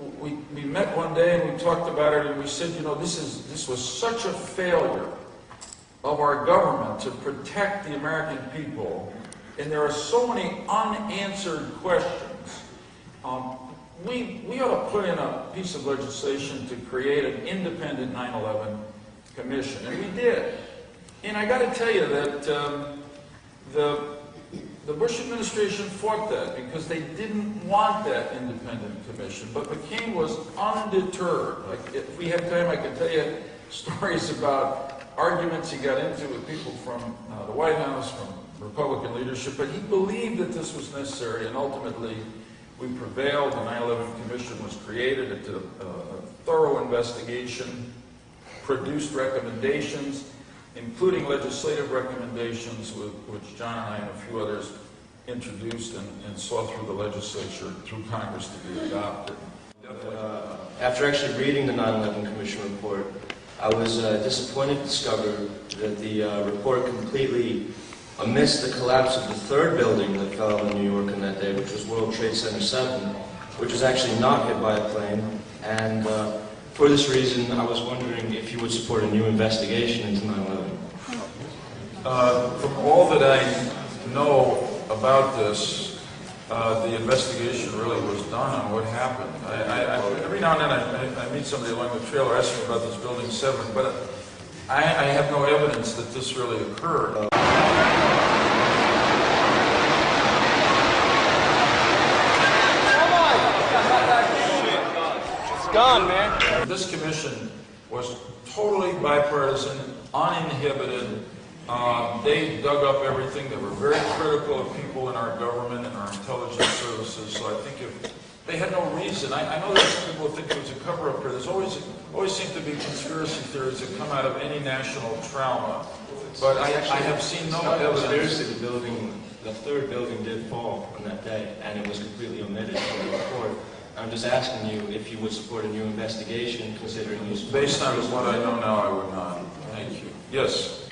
we met one day and we talked about it, and we said, you know, this was such a failure of our government to protect the American people, and there are so many unanswered questions. We ought to put in a piece of legislation to create an independent 9/11 commission, and we did. And I got to tell you that the Bush administration fought that because they didn't want that independent commission. But McCain was undeterred. Like, if we have time, I can tell you stories about arguments he got into with people from the White House, from Republican leadership. But he believed that this was necessary, and ultimately we prevailed. The 9/11 Commission was created. It did a thorough investigation, produced recommendations, including legislative recommendations, which John and I and a few others introduced and saw through the legislature, through Congress, to be adopted. After actually reading the 9/11 Commission report, I was disappointed to discover that the report completely omits the collapse of the third building that fell in New York on that day, which was World Trade Center 7, which was actually not hit by a plane. And for this reason, I was wondering if you would support a new investigation into 9/11. From all that I know about this, the investigation really was done on what happened. Every now and then I meet somebody along the trail asking about this Building 7, but I have no evidence that this really occurred. Gone, man. This commission was totally bipartisan, uninhibited. They dug up everything. They were very critical of people in our government and our intelligence services. So I think if they had no reason, I know that some people think it was a cover-up here. There's always seem to be conspiracy theories that come out of any national trauma. But I have seen no evidence. The third building did fall on that day, and it was completely omitted from the report. I'm just asking you if you would support a new investigation, considering you support... Based on what I know now, I would not. Thank you. Yes?